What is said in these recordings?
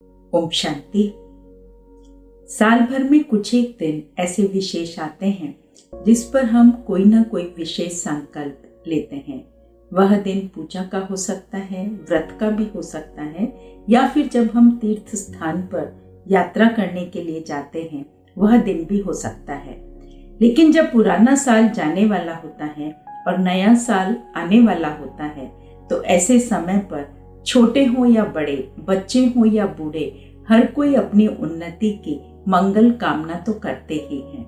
ओम शांति। साल भर में कुछ एक दिन ऐसे विशेष आते हैं जिस पर हम कोई ना कोई विशेष संकल्प लेते हैं। वह दिन पूजा का हो सकता है, व्रत का भी हो सकता है, या फिर जब हम तीर्थ स्थान पर यात्रा करने के लिए जाते हैं वह दिन भी हो सकता है। लेकिन जब पुराना साल जाने वाला होता है और नया साल आने वाला होता है तो ऐसे समय पर छोटे हो या बड़े, बच्चे हो या बूढ़े, हर कोई अपनी उन्नति की मंगल कामना तो करते ही हैं।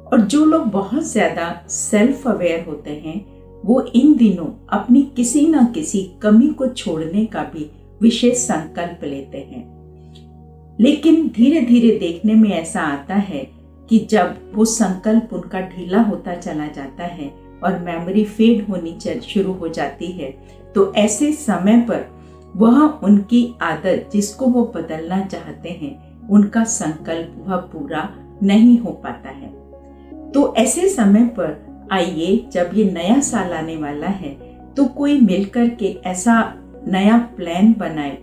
और जो लोग बहुत ज्यादा सेल्फ अवेयर होते हैं वो इन दिनों अपनी किसी न किसी कमी को छोड़ने का भी विशेष संकल्प लेते हैं। लेकिन धीरे धीरे देखने में ऐसा आता है कि जब वो संकल्प उनका ढीला होता चला जाता है और मेमोरी फेड होनी शुरू हो जाती है तो ऐसे समय पर वह उनकी आदत जिसको वो बदलना चाहते हैं उनका संकल्प वह पूरा नहीं हो पाता है। तो ऐसे समय पर आइए, जब ये नया साल आने वाला है तो कोई मिलकर के ऐसा नया प्लान बनाए,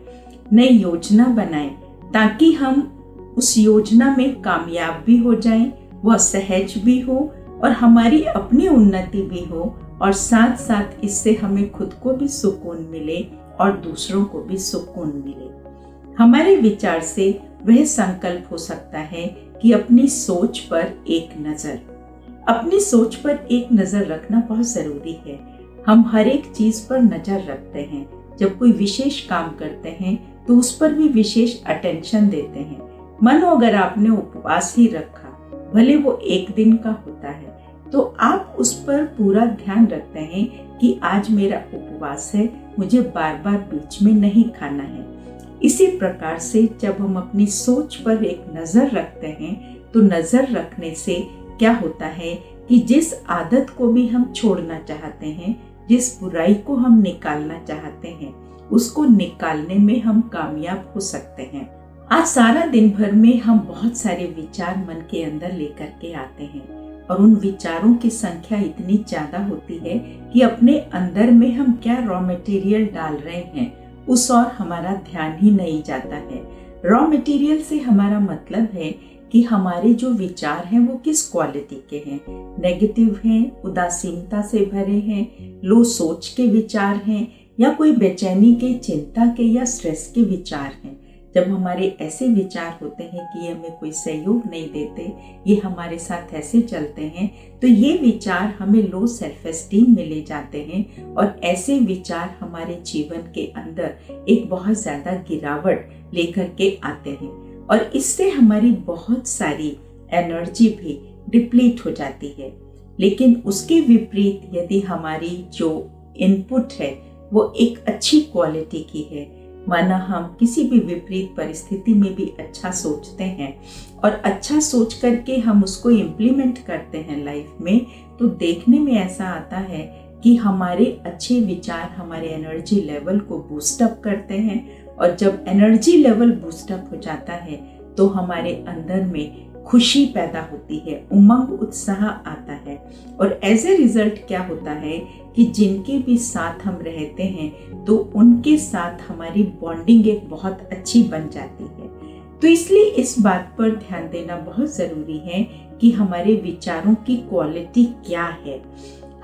नई योजना बनाए ताकि हम उस योजना में कामयाब भी हो जाएं, वह सहज भी हो और हमारी अपनी उन्नति भी हो, और साथ साथ इससे हमें खुद को भी सुकून मिले और दूसरों को भी सुकून मिले। हमारे विचार से वह संकल्प हो सकता है कि अपनी सोच पर एक नजर, अपनी सोच पर एक नजर रखना बहुत जरूरी है। हम हर एक चीज पर नजर रखते हैं, जब कोई विशेष काम करते हैं तो उस पर भी विशेष अटेंशन देते हैं। मानो अगर आपने उपवास ही रखा, भले वो एक दिन का होता है, तो आप उस पर पूरा ध्यान रखते हैं कि आज मेरा उपवास है, मुझे बार बार बीच में नहीं खाना है। इसी प्रकार से जब हम अपनी सोच पर एक नजर रखते हैं तो नजर रखने से क्या होता है कि जिस आदत को भी हम छोड़ना चाहते हैं, जिस बुराई को हम निकालना चाहते हैं, उसको निकालने में हम कामयाब हो सकते हैं। आज सारा दिन भर में हम बहुत सारे विचार मन के अंदर लेकर के आते हैं और उन विचारों की संख्या इतनी ज्यादा होती है कि अपने अंदर में हम क्या रॉ मटेरियल डाल रहे हैं उस और हमारा ध्यान ही नहीं जाता है। रॉ मटेरियल से हमारा मतलब है कि हमारे जो विचार हैं वो किस क्वालिटी के हैं। नेगेटिव हैं, उदासीनता से भरे हैं, लो सोच के विचार हैं, या कोई बेचैनी के, चिंता के या स्ट्रेस के विचार हैं। जब हमारे ऐसे विचार होते हैं कि ये हमें कोई सहयोग नहीं देते, ये हमारे साथ ऐसे चलते हैं, तो ये विचार हमें लो सेल्फ एस्टीम में ले जाते हैं और ऐसे विचार हमारे जीवन के अंदर एक बहुत ज्यादा गिरावट लेकर के आते हैं और इससे हमारी बहुत सारी एनर्जी भी डिप्लीट हो जाती है। लेकिन उसके विपरीत यदि हमारी जो इनपुट है वो एक अच्छी क्वालिटी की है, माना हम किसी भी विपरीत परिस्थिति में भी अच्छा सोचते हैं और अच्छा सोच करके हम उसको इम्प्लीमेंट करते हैं लाइफ में, तो देखने में ऐसा आता है कि हमारे अच्छे विचार हमारे एनर्जी लेवल को बूस्ट अप करते हैं, और जब एनर्जी लेवल बूस्ट अप हो जाता है तो हमारे अंदर में खुशी पैदा होती है, उमंग, उत्साह आता है। और एज ए रिजल्ट क्या होता है कि जिनके भी साथ हम रहते हैं तो उनके साथ हमारी बॉन्डिंग एक बहुत अच्छी बन जाती है। तो इसलिए इस बात पर ध्यान देना बहुत जरूरी है कि हमारे विचारों की क्वालिटी क्या है।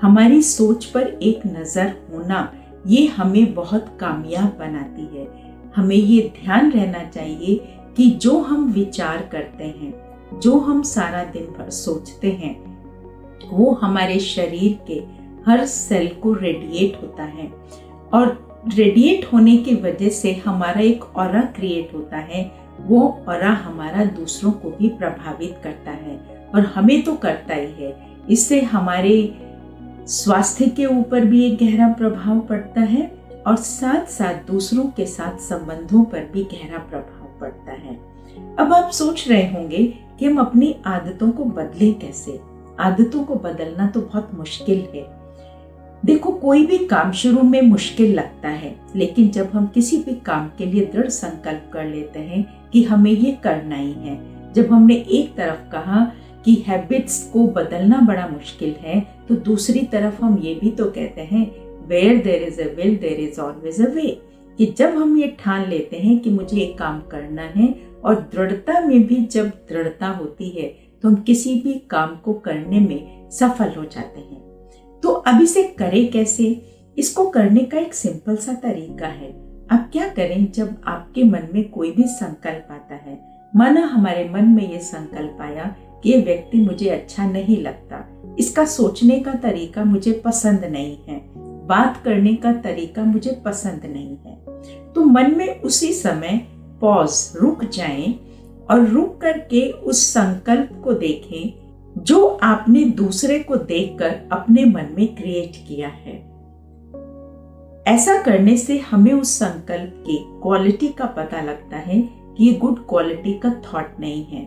हमारी सोच पर एक नजर होना ये हमें बहुत कामयाब बनाती है। हमें ये ध्यान रहना चाहिए कि जो हम विचार करते हैं, जो हम सारा दिन भर सोचते हैं, वो हमारे शरीर के हर सेल को रेडिएट होता है और रेडिएट होने की वजह से हमारा एक ऑरा क्रिएट होता है। वो ऑरा हमारा दूसरों को भी प्रभावित करता है और हमें तो करता ही है। इससे हमारे स्वास्थ्य के ऊपर भी एक गहरा प्रभाव पड़ता है और साथ साथ दूसरों के साथ संबंधों पर भी गहरा प्रभाव पड़ता है। अब आप सोच रहे होंगे कि हम अपनी आदतों को बदलें कैसे। आदतों को बदलना तो बहुत मुश्किल है। देखो, कोई भी काम शुरू में मुश्किल लगता है, लेकिन जब हम किसी भी काम के लिए दृढ़ संकल्प कर लेते हैं कि हमें ये करना ही है, जब हमने एक तरफ कहा कि हैबिट्स को बदलना बड़ा मुश्किल है, तो दूसरी तरफ हम ये भी तो कहते हैं, where there is a will there is always a way. कि जब हम ये ठान लेते हैं कि मुझे एक काम करना है, और दृढ़ता में भी जब दृढ़ता होती है तो हम किसी भी काम को करने में सफल हो जाते हैं। तो अब इसे करें कैसे? इसको करने का एक सिंपल सा तरीका है। अब क्या करें, जब आपके मन में कोई भी संकल्प आता है, माना हमारे मन में ये संकल्प आया कि ये व्यक्ति मुझे अच्छा नहीं लगता, इसका सोचने का तरीका मुझे पसंद नहीं है, बात करने का तरीका मुझे पसंद नहीं है, तो मन में उसी समय पॉज, रुक जाएं और रुक करके उस संकल्प को देखें जो आपने दूसरे को देखकर अपने मन में क्रिएट किया है। ऐसा करने से हमें उस संकल्प की क्वालिटी का पता लगता है कि ये गुड क्वालिटी का थॉट नहीं है।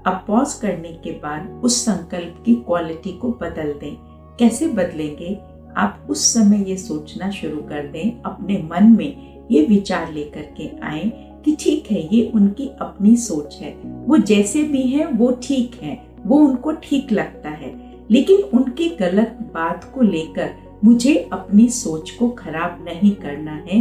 अब पॉज करने के बाद उस संकल्प की क्वालिटी को बदल दें। कैसे बदलेंगे? आप उस समय ये सोचना शुरू कर दें, अपने मन में ये विचार लेकर के आए कि ठीक है, ये उनकी अपनी सोच है, वो जैसे भी हैं वो ठीक है, वो उनको ठीक लगता है, लेकिन उनकी गलत बात को लेकर मुझे अपनी सोच को खराब नहीं करना है।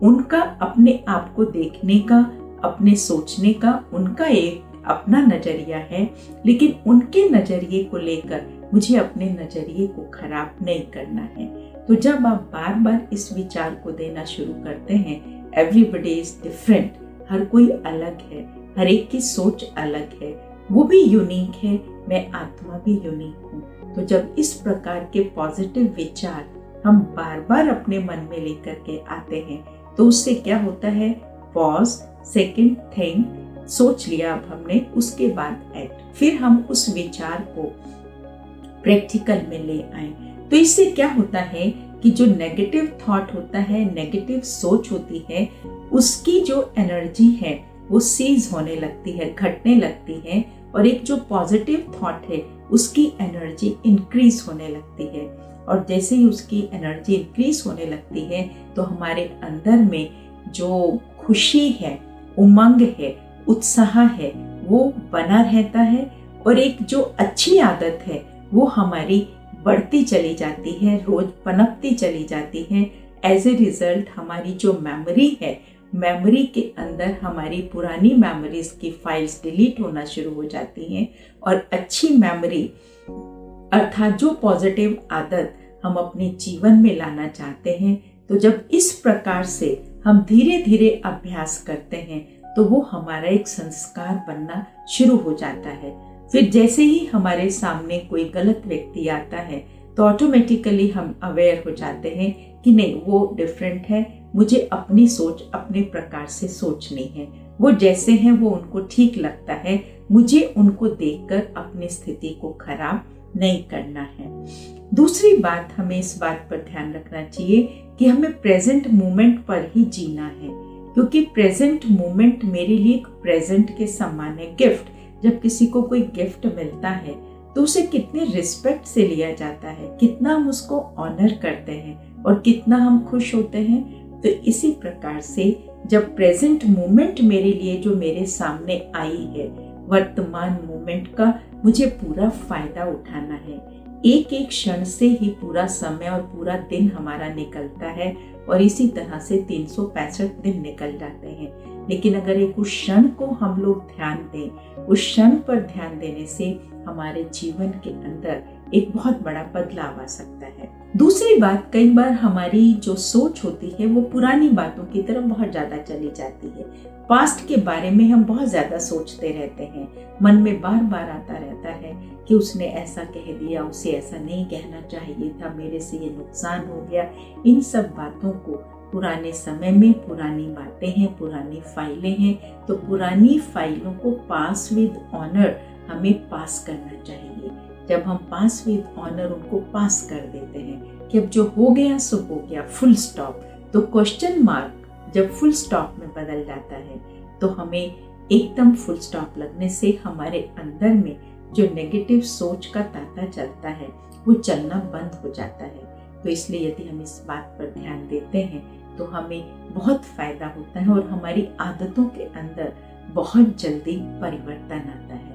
उनका अपने आप को देखने का, अपने सोचने का उनका एक अपना नजरिया है, लेकिन उनके नजरिए को लेकर मुझे अपने नजरिए को खराब नहीं करना है। तो जब आप बार बार इस विचार को देना शुरू करते हैं, एवरीबडी इज डिफरेंट, हर कोई अलग है, हर एक की सोच अलग है, वो भी यूनिक है, मैं आत्मा भी यूनिक हूँ। तो जब इस प्रकार के पॉजिटिव विचार हम बार बार अपने मन में लेकर के आते हैं, तो उससे क्या होता है? पॉज, सेकंड थिंक, सोच लिया अब हमने, उसके बाद एक्ट, फिर हम उस विचार को प्रैक्टिकल में ले आए। तो इससे क्या होता है कि जो नेगेटिव थॉट होता है, नेगेटिव सोच होती है, उसकी जो एनर्जी है वो सीज होने लगती है, घटने लगती है, और एक जो पॉजिटिव थॉट है उसकी एनर्जी इंक्रीज होने लगती है। और जैसे ही उसकी एनर्जी इंक्रीज होने लगती है तो हमारे अंदर में जो खुशी है, उमंग है, उत्साह है, वो बना रहता है, और एक जो अच्छी आदत है वो हमारी बढ़ती चली जाती है, रोज पनपती चली जाती है। एज ए रिजल्ट हमारी जो मेमोरी है, मेमोरी के अंदर हमारी पुरानी मेमोरीज की फाइल्स डिलीट होना शुरू हो जाती हैं, और अच्छी मेमोरी अर्थात जो पॉजिटिव आदत हम अपने जीवन में लाना चाहते हैं, तो जब इस प्रकार से हम धीरे धीरे अभ्यास करते हैं तो वो हमारा एक संस्कार बनना शुरू हो जाता है। फिर जैसे ही हमारे सामने कोई गलत व्यक्ति आता है तो ऑटोमेटिकली हम अवेयर हो जाते हैं कि नहीं, वो डिफरेंट है, मुझे अपनी सोच अपने प्रकार से सोचनी है, वो जैसे हैं वो उनको ठीक लगता है, मुझे उनको देखकर अपनी स्थिति को खराब नहीं करना है। दूसरी बात, हमें इस बात पर ध्यान रखना चाहिए कि हमें प्रेजेंट मोमेंट पर ही जीना है, क्योंकि प्रेजेंट मोमेंट मेरे लिए एक प्रेजेंट के समान है। गिफ्ट, जब किसी को कोई गिफ्ट मिलता है तो उसे कितने रिस्पेक्ट से लिया जाता है, कितना हम उसको ऑनर करते हैं और कितना हम खुश होते हैं। तो इसी प्रकार से जब प्रेजेंट मोमेंट मेरे लिए जो मेरे सामने आई है, वर्तमान मोमेंट का मुझे पूरा फायदा उठाना है। एक एक क्षण से ही पूरा समय और पूरा दिन हमारा निकलता है, और इसी तरह से 365 दिन निकल जाते हैं। लेकिन अगर एक उस क्षण को हम लोग ध्यान दें, उस क्षण पर ध्यान देने से हमारे जीवन के अंदर एक बहुत बड़ा बदलाव आ सकता है। दूसरी बात, कई बार हमारी जो सोच होती है वो पुरानी बातों की तरफ बहुत ज्यादा चली जाती है। पास्ट के बारे में हम बहुत ज्यादा सोचते रहते हैं, मन में बार बार आता रहता है कि उसने ऐसा कह दिया, उसे ऐसा नहीं कहना चाहिए था, मेरे से ये नुकसान हो गया। इन सब बातों को, पुराने समय में पुरानी बातें हैं, पुरानी फाइलें हैं, तो पुरानी फाइलों को पास विद ऑनर हमें पास करना चाहिए। जब हम पास विद ऑनर उनको पास कर देते हैं कि अब जो हो गया सो हो गया, फुल स्टॉप, तो क्वेश्चन मार्क जब फुल स्टॉप में बदल जाता है तो हमें एकदम फुल स्टॉप लगने से हमारे अंदर में जो नेगेटिव सोच का तांता चलता है वो चलना बंद हो जाता है। तो इसलिए यदि हम इस बात पर ध्यान देते हैं तो हमें बहुत फायदा होता है और हमारी आदतों के अंदर बहुत जल्दी परिवर्तन आता है।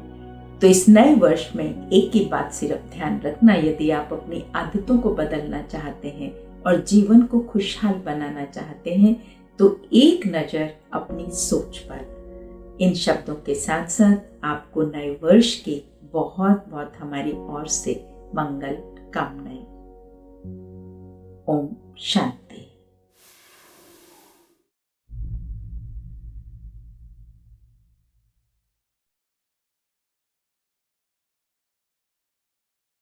तो इस नए वर्ष में एक ही बात सिर्फ ध्यान रखना, यदि आप अपनी आदतों को बदलना चाहते हैं और जीवन को खुशहाल बनाना चाहते हैं तो एक नज़र अपनी सोच पर। इन शब्दों के साथ साथ आपको नए वर्ष की बहुत बहुत हमारी ओर से मंगल कामनाएं। ओम शांति।